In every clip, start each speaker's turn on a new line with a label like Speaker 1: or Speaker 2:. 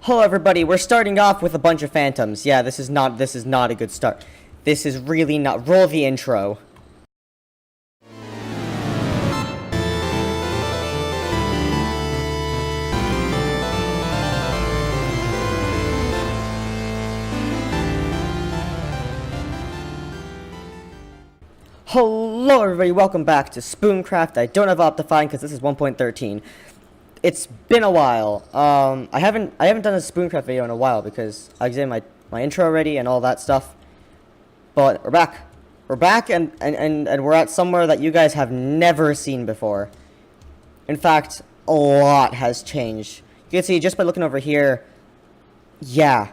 Speaker 1: Hello everybody, we're starting off with a bunch of phantoms. Yeah, this is not a good start. This is really not. Roll the intro. Hello everybody, welcome back to Spooncraft. I don't have Optifine because this is 1.13. It's been a while. I haven't done a Spooncraft video in a while because I did my intro already and all that stuff. But we're back. We're back and we're at somewhere that you guys have never seen before. In fact, a lot has changed. You can see just by looking over here, yeah,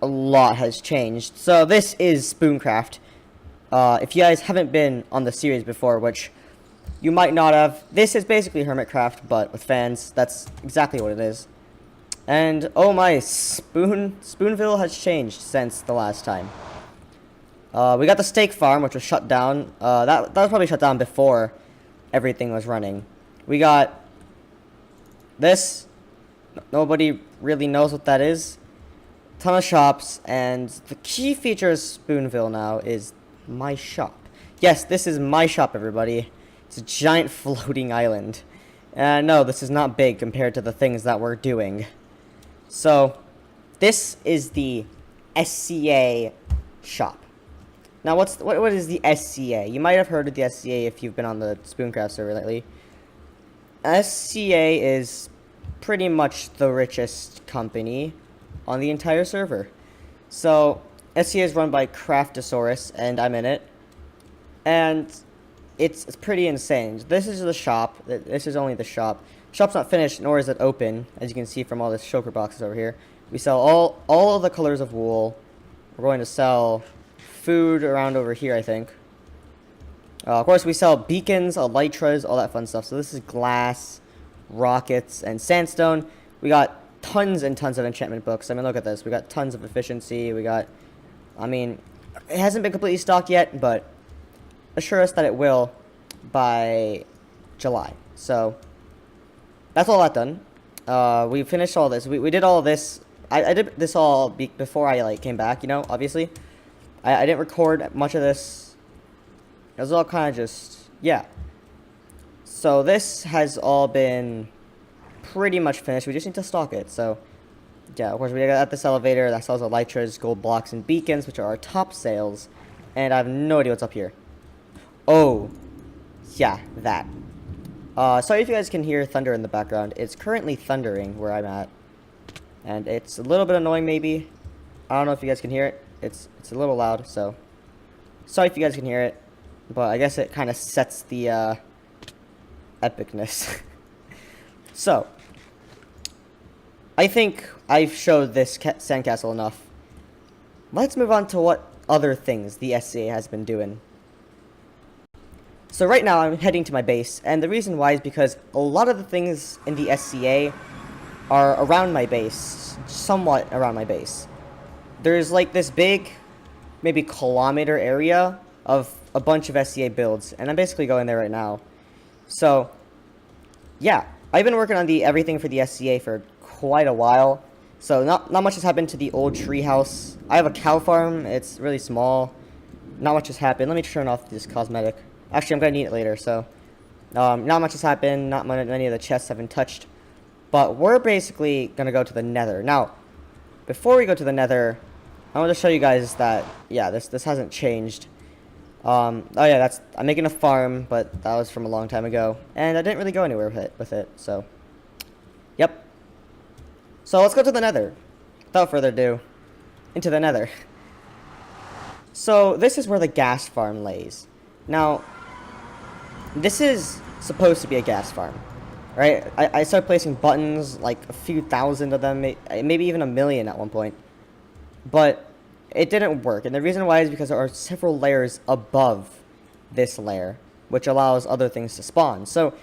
Speaker 1: a lot has changed. So this is Spooncraft. If you guys haven't been on the series before, which you might not have, this is basically Hermitcraft, but with fans. That's exactly what it is. And, oh my, Spoonville has changed since the last time. We got the steak farm, which was shut down. That was probably shut down before everything was running. We got this. Nobody really knows what that is. Ton of shops, and the key feature of Spoonville now is my shop. Yes, this is my shop, everybody. It's a giant floating island. No, this is not big compared to the things that we're doing. So, this is the SCA shop. Now, what is the SCA? You might have heard of the SCA if you've been on the Spooncraft server lately. SCA is pretty much the richest company on the entire server. So, SCA is run by Craftosaurus, and I'm in it. And it's pretty insane. This is the shop. This is only the shop. Shop's not finished, nor is it open, as you can see from all the shulker boxes over here. We sell all of the colors of wool. We're going to sell food around over here, I think. Of course, we sell beacons, elytras, all that fun stuff. So this is glass, rockets, and sandstone. We got tons and tons of enchantment books. I mean, look at this. We got tons of efficiency. We got, I mean, it hasn't been completely stocked yet, but assure us that it will by July. So that's all that done. We finished all this. We did all of this. I did this all before I came back, you know, obviously. I didn't record much of this. It was all kind of just, yeah. So this has all been pretty much finished. We just need to stock it. So yeah, of course, we got this elevator that sells elytras, gold blocks, and beacons, which are our top sales. And I have no idea what's up here. Oh, yeah, that. Sorry if you guys can hear thunder in the background. It's currently thundering where I'm at. And it's a little bit annoying, maybe. I don't know if you guys can hear it. It's a little loud, so sorry if you guys can hear it. But I guess it kind of sets the epicness. So, I think I've showed this sandcastle enough. Let's move on to what other things the SCA has been doing. So right now I'm heading to my base, and the reason why is because a lot of the things in the SCA are around my base, somewhat around my base. There's like this big, maybe kilometer area of a bunch of SCA builds, and I'm basically going there right now. So, yeah, I've been working on everything for the SCA for quite a while. So not much has happened to the old treehouse. I have a cow farm. It's really small. Not much has happened. Let me turn off this cosmetic. Actually, I'm going to need it later, so not much has happened. Not many of the chests have been touched. But we're basically going to go to the nether. Now, before we go to the nether, I want to show you guys that, yeah, this hasn't changed. Oh yeah, I'm making a farm, but that was from a long time ago. And I didn't really go anywhere with it, so. Yep. So let's go to the nether. Without further ado, into the nether. So this is where the gas farm lays. Now, this is supposed to be a gas farm, right? I started placing buttons, like a few thousand of them, maybe even 1,000,000 at one point. But it didn't work, and the reason why is because there are several layers above this layer, which allows other things to spawn. So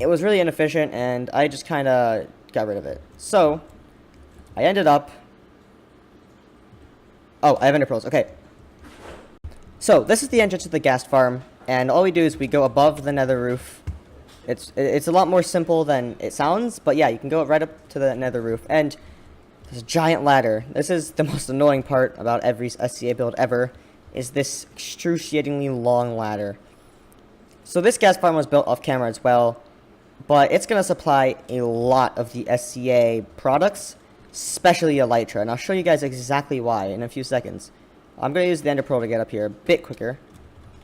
Speaker 1: it was really inefficient, and I just kind of got rid of it. So I ended up... Oh, I have ender pearls. Okay. So this is the entrance to the gas farm, and all we do is we go above the nether roof. It's a lot more simple than it sounds, but yeah, you can go right up to the nether roof. And This giant ladder. This is the most annoying part about every SCA build ever, is this excruciatingly long ladder. So this gas farm was built off camera as well, but it's going to supply a lot of the SCA products, especially Elytra, and I'll show you guys exactly why in a few seconds. I'm going to use the Ender Pearl to get up here a bit quicker.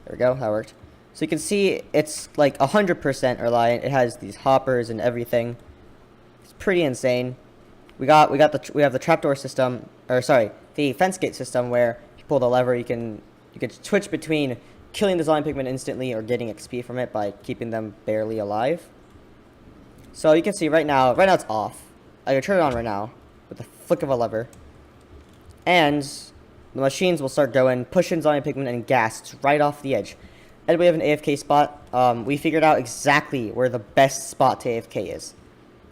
Speaker 1: There we go, that worked. So you can see it's like 100% reliant. It has these hoppers and everything. It's pretty insane. We have the trapdoor system, or sorry, the fence gate system where you pull the lever, you can switch between killing the zombie pigmen instantly or getting XP from it by keeping them barely alive. So you can see right now it's off. I can turn it on right now with the flick of a lever, and the machines will start going, pushing zombie pigmen and ghasts right off the edge. And we have an AFK spot. We figured out exactly where the best spot to AFK is.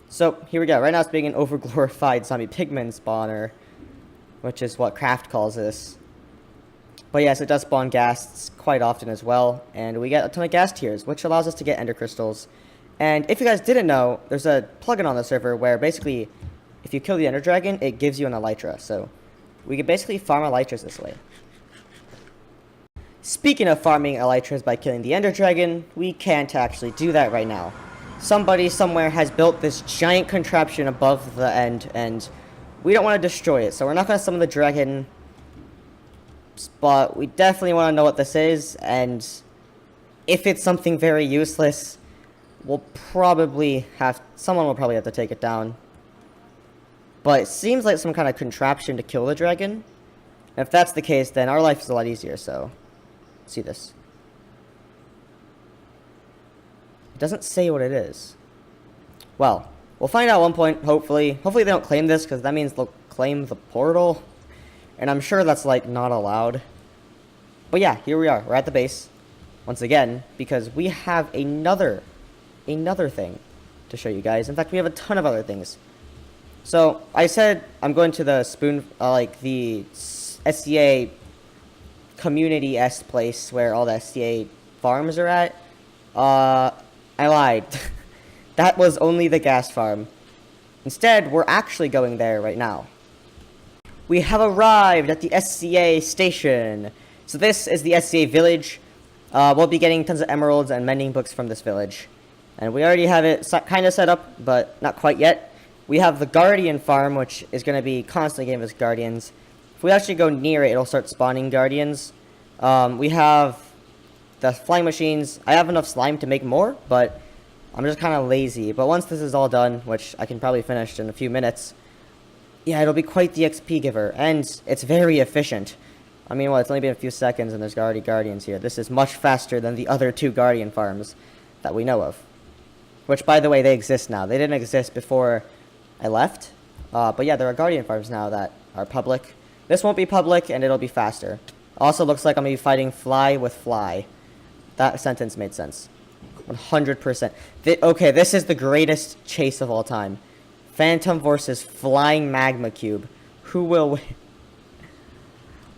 Speaker 1: So here we go. Right now it's being an overglorified zombie pigman spawner, which is what Craft calls this. But yes, it does spawn ghasts quite often as well, and we get a ton of ghast tears, which allows us to get ender crystals. And if you guys didn't know, there's a plugin on the server where basically, if you kill the ender dragon, it gives you an elytra. So we can basically farm elytras this way. Speaking of farming elytras by killing the ender dragon, we can't actually do that right now. Somebody somewhere has built this giant contraption above the end, and we don't want to destroy it, so we're not going to summon the dragon. But we definitely want to know what this is, and if it's something very useless, someone will probably have to take it down. But it seems like some kind of contraption to kill the dragon. And if that's the case, then our life is a lot easier, so let's see this. It doesn't say what it is. Well, we'll find out at one point, hopefully. Hopefully they don't claim this, because that means they'll claim the portal. And I'm sure that's, like, not allowed. But yeah, here we are. We're at the base. Once again, because we have another thing to show you guys. In fact, we have a ton of other things. So, I said I'm going to the the SCA community-esque place where all the SCA farms are at. I lied. That was only the gas farm. Instead, we're actually going there right now. We have arrived at the SCA station. So this is the SCA village. We'll be getting tons of emeralds and mending books from this village. And we already have it kind of set up, but not quite yet. We have the Guardian farm, which is going to be constantly giving us guardians. If we actually go near it, it'll start spawning guardians. We have the flying machines. I have enough slime to make more, but I'm just kind of lazy. But once this is all done, which I can probably finish in a few minutes, yeah, it'll be quite the XP giver, and it's very efficient. I mean, well, it's only been a few seconds, and there's already guardians here. This is much faster than the other two guardian farms that we know of. Which, by the way, they exist now. They didn't exist before I left. But yeah, there are guardian farms now that are public. This won't be public, and it'll be faster. Also looks like I'm going to be fighting fly with fly. That sentence made sense. 100%. Okay, this is the greatest chase of all time. Phantom versus Flying Magma Cube. Who will win?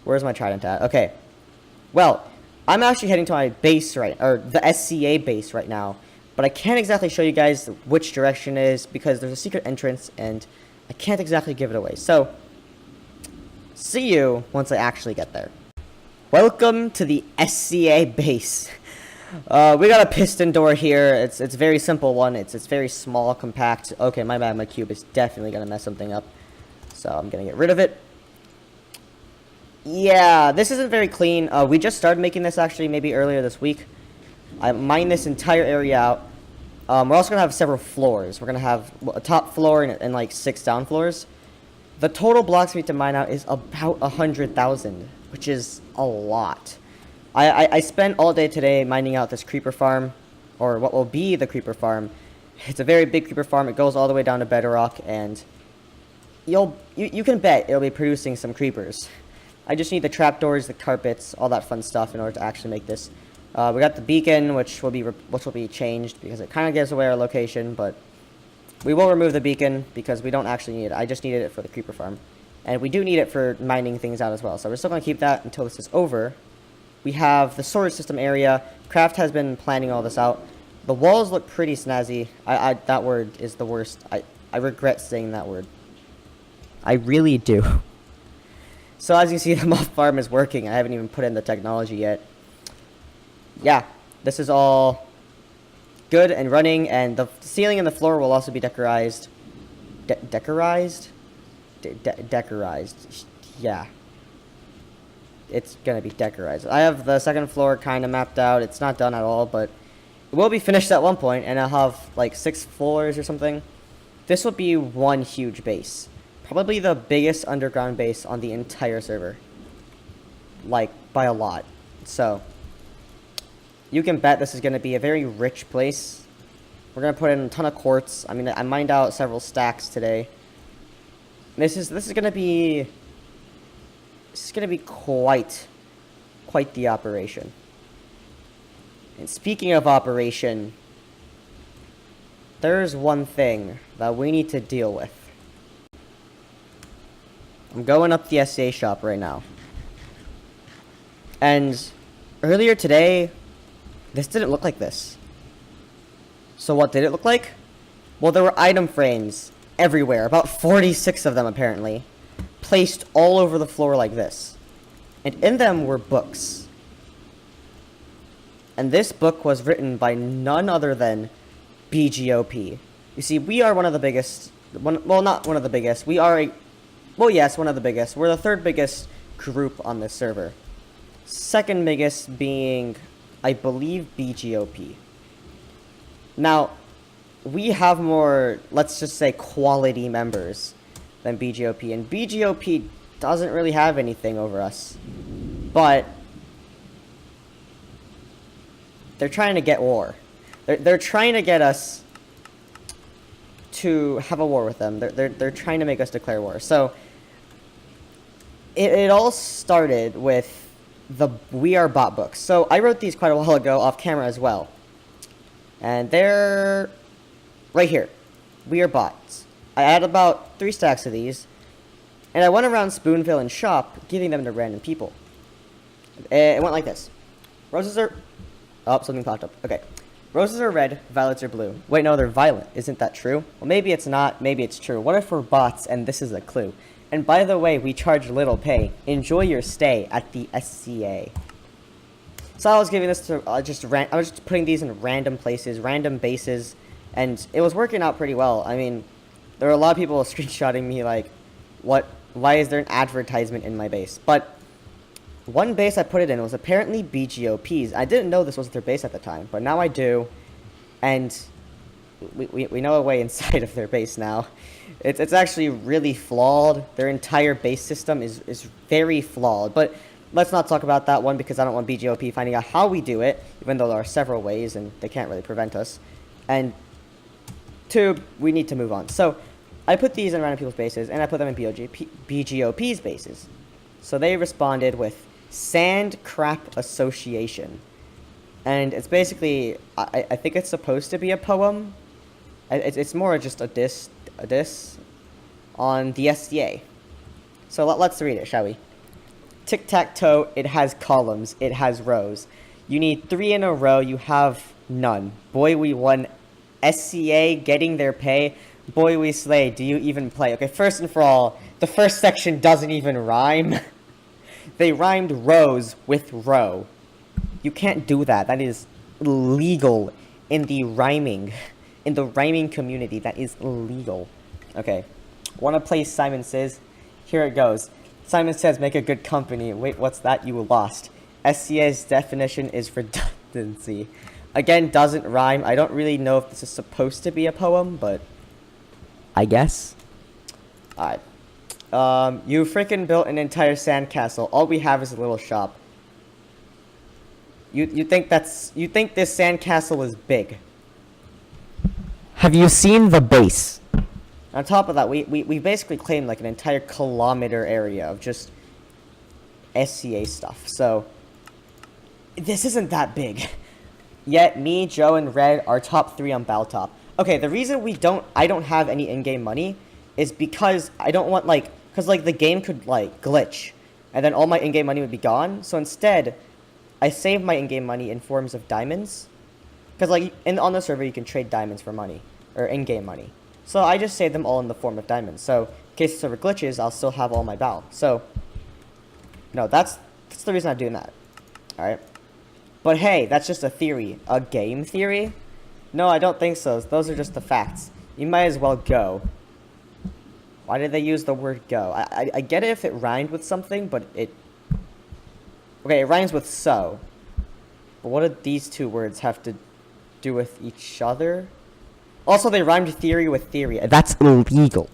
Speaker 1: Where's my trident at? Okay. Well, I'm actually heading to my base or the SCA base right now. But I can't exactly show you guys which direction it is because there's a secret entrance and I can't exactly give it away. So, see you once I actually get there. Welcome to the SCA base. We got a piston door here. It's a very simple one. It's very small, compact. Okay, my magma cube is definitely gonna mess something up, so I'm gonna get rid of it. Yeah, this isn't very clean. We just started making this actually maybe earlier this week. I mined this entire area out. We're also gonna have several floors. We're gonna have a top floor and like 6 down floors. The total blocks we need to mine out is about 100,000, which is a lot. I spent all day today mining out this creeper farm, or what will be the creeper farm. It's a very big creeper farm. It goes all the way down to bedrock, and you can bet it'll be producing some creepers. I just need the trapdoors, the carpets, all that fun stuff in order to actually make this. We got the beacon, which will be changed because it kind of gives away our location, but we will remove the beacon because we don't actually need it. I just needed it for the creeper farm, and we do need it for mining things out as well. So we're still going to keep that until this is over. We have the storage system area. Craft has been planning all this out. The walls look pretty snazzy. That word is the worst. I regret saying that word. I really do. So as you see, the mob farm is working. I haven't even put in the technology yet. Yeah, this is all good and running, and the ceiling and the floor will also be decorized. Decorized? Decorized. Yeah. It's gonna be decorized. I have the second floor kind of mapped out. It's not done at all, but it will be finished at one point, and I'll have like 6 floors or something. This will be one huge base. Probably the biggest underground base on the entire server. Like, by a lot. So, you can bet this is going to be a very rich place. We're going to put in a ton of quartz. I mean, I mined out several stacks today. This is going to be... This is going to be quite the operation. And speaking of operation, there's one thing that we need to deal with. I'm going up the SCA shop right now. And earlier today, this didn't look like this. So what did it look like? Well, there were item frames everywhere, about 46 of them apparently, placed all over the floor like this. And in them were books. And this book was written by none other than BGOP. You see, we are one of the biggest, well, not one of the biggest, we are a, well, yes, one of the biggest. We're the third biggest group on this server. Second biggest being, I believe, BGOP. Now, we have more, let's just say, quality members than BGOP. And BGOP doesn't really have anything over us. But they're trying to get war. They're trying to get us to have a war with them. They're trying to make us declare war. So it all started with the We Are Bot books. So I wrote these quite a while ago off camera as well. And they're right here. We Are Bots. I added about 3 stacks of these. And I went around Spoonville and shop giving them to random people. It went like this. Roses are... Oh, something popped up. Okay. Roses are red, violets are blue. Wait, no, they're violet. Isn't that true? Well, maybe it's not, maybe it's true. What if we're bots and this is a clue? And by the way, we charge little pay. Enjoy your stay at the SCA. So I was giving this to, I was just putting these in random places, random bases, and it was working out pretty well. I mean, there were a lot of people screenshotting me like, why is there an advertisement in my base? But one base I put it in was apparently BGOP's. I didn't know this was their base at the time, but now I do. And we know a way inside of their base now. It's actually really flawed. Their entire base system is very flawed. But let's not talk about that one because I don't want BGOP finding out how we do it, even though there are several ways and they can't really prevent us. And 2, we need to move on. So I put these in random people's bases, and I put them in BGOP's bases. So they responded with Sand Crap Association. And it's basically, I think it's supposed to be a poem. It's more just a diss on the SCA. So let's read it, shall we? Tic-tac-toe, it has columns, it has rows. You need 3 in a row, you have none. Boy, we won. SCA getting their pay. Boy, we slay. Do you even play? Okay, first and for all, the first section doesn't even rhyme. They rhymed rows with row. You can't do that. That is illegal in the rhyming community. That is illegal. Okay. Want to play Simon Says? Here it goes. Simon Says, make a good company. Wait, what's that? You lost. SCA's definition is redundancy. Again, doesn't rhyme. I don't really know if this is supposed to be a poem, but I guess. Alright. You freaking built an entire sandcastle. All we have is a little shop. You think this sandcastle is big? Have you seen the base? On top of that, we basically claimed like an entire kilometer area of just SCA stuff. So this isn't that big. Yet me, Joe, and Red are top 3 on Baltop. Okay, the reason I don't have any in-game money is because I don't want because the game could glitch, and then all my in-game money would be gone. So instead, I save my in-game money in forms of diamonds, because on the server you can trade diamonds for money or in-game money. So I just saved them all in the form of diamonds. So in case the server glitches, I'll still have all my bow. So, no, that's the reason I'm doing that. Alright. But hey, that's just a theory. A game theory? No, I don't think so. Those are just the facts. You might as well go. Why did they use the word go? I get it if it rhymed with something, but it... Okay, it rhymes with so. But what did these two words have to do with each other? Also, they rhymed theory with theory. That's illegal.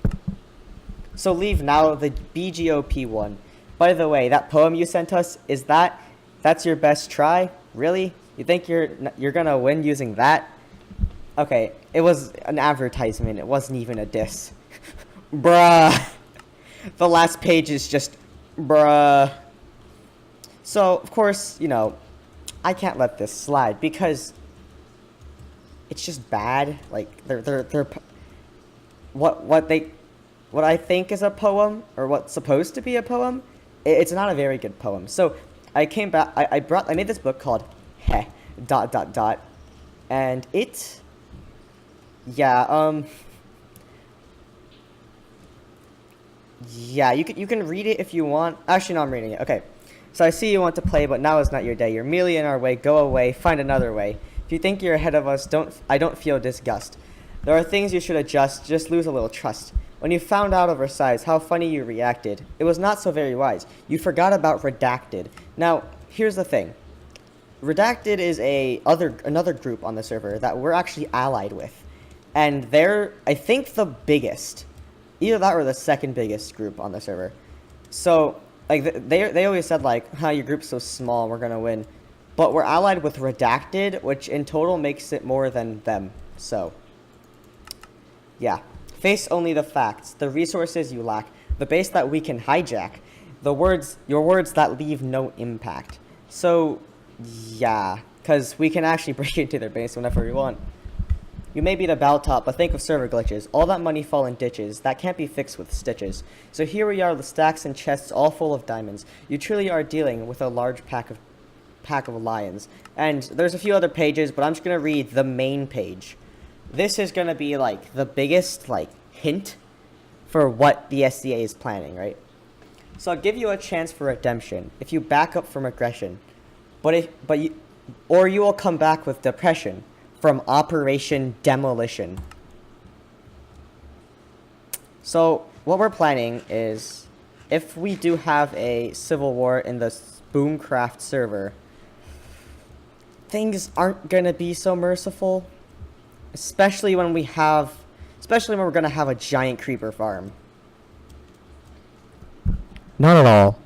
Speaker 1: So leave now, the BGOP one. By the way, that poem you sent us, that's your best try? Really? You think you're gonna win using that? Okay, it was an advertisement. It wasn't even a diss. Bruh. The last page is just bruh. So, of course, you know, I can't let this slide because it's just bad. Like they're what I think is a poem, or what's supposed to be a poem, it's not a very good poem. So I came back. I made this book called Heh ... and it, yeah, yeah, you can read it if you want. Actually, no, I'm reading it. Okay. So I see you want to play, but now is not your day. You're merely in our way. Go away. Find another way. If you think you're ahead of us, I don't feel disgust. There are things you should adjust. Just lose a little trust. When you found out of our size, how funny you reacted. It was not so very wise. You forgot about Redacted. Now, here's the thing. Redacted is another group on the server that we're actually allied with. And they're, I think, the biggest. Either that or the second biggest group on the server. So, like, they always said, like, your group's so small, we're gonna win. But we're allied with Redacted, which in total makes it more than them. So, yeah. Face only the facts, the resources you lack, the base that we can hijack, your words that leave no impact. So, yeah, because we can actually break into their base whenever we want. You may be the bow top, but think of server glitches. All that money fall in ditches. That can't be fixed with stitches. So here we are, the stacks and chests all full of diamonds. You truly are dealing with a large pack of lions. And there's a few other pages, but I'm just going to read the main page. This is going to be, like, the biggest, like, hint for what the SCA is planning, right? So I'll give you a chance for redemption if you back up from aggression. Or you will come back with depression from Operation Demolition. So what we're planning is, if we do have a civil war in the Spooncraft server, things aren't gonna be so merciful. Especially when we're gonna have a giant creeper farm. Not at all.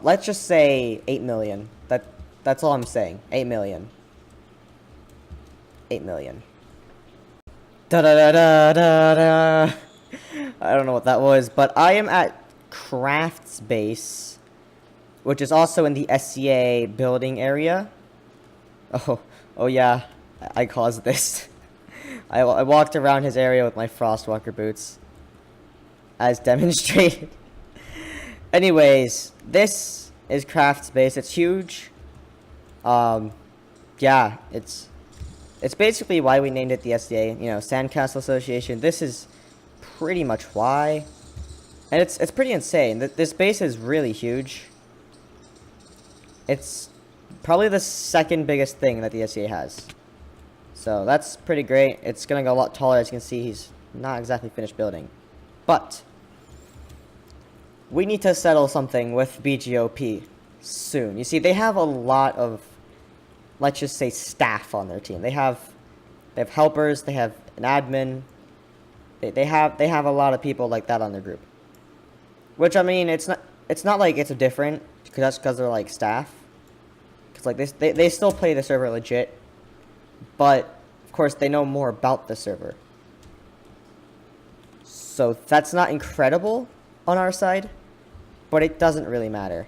Speaker 1: Let's just say 8 million. That's all I'm saying. 8 million. 8 million. Da da da da da da. I don't know what that was, but I am at Craft's base, which is also in the SCA building area. Oh yeah, I caused this. I walked around his area with my Frostwalker boots, as demonstrated. Anyways, this is Craft's base. It's huge. Yeah, it's basically why we named it the SCA, you know, Sandcastle Association. This is pretty much why. And it's pretty insane. This base is really huge. It's probably the second biggest thing that the SCA has. So that's pretty great. It's gonna go a lot taller. As you can see, he's not exactly finished building. But we need to settle something with BGOP soon. You see, they have a lot of, let's just say, staff on their team. They have helpers, they have an admin. They have a lot of people like that on their group. Which, I mean, it's not like it's different because they're like staff. Cuz like they still play the server legit. But of course, they know more about the server. So that's not incredible on our side, but it doesn't really matter.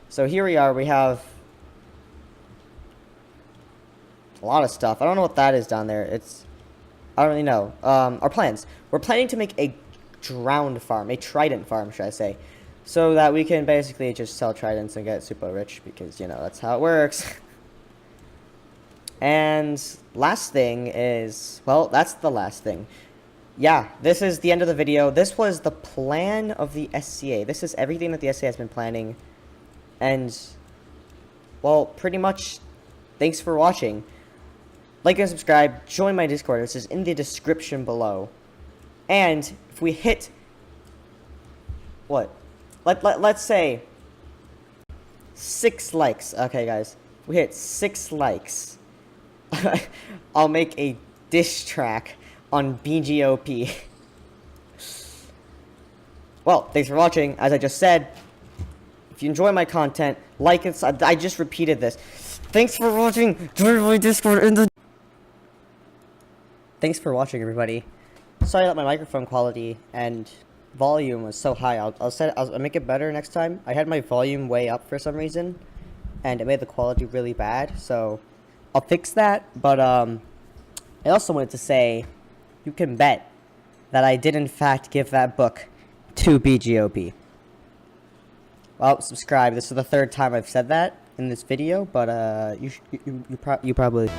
Speaker 1: So here we are, we have a lot of stuff. I don't know what that is down there. I don't really know. Our plans. We're planning to make a drowned farm, a trident farm, should I say. So that we can basically just sell tridents and get super rich, because, you know, that's how it works. And last thing is, well, that's the last thing. yeah, this is the end of the video. This was the plan of the SCA. This is everything that the SCA has been planning. And, well, pretty much, thanks for watching. Like and subscribe, join my Discord, this is in the description below. And, if we hit, what? Let's say 6 likes. Okay, guys. If we hit 6 likes, I'll make a diss track on BGOP. Well, thanks for watching. As I just said, if you enjoy my content, like and I just repeated this. Thanks for watching. Join my Discord in the. Thanks for watching, everybody. Sorry that my microphone quality and volume was so high. I'll make it better next time. I had my volume way up for some reason, and it made the quality really bad. So I'll fix that. But I also wanted to say, you can bet that I did in fact give that book to BGOP. Well, subscribe. This is the 3rd time I've said that in this video, but you probably.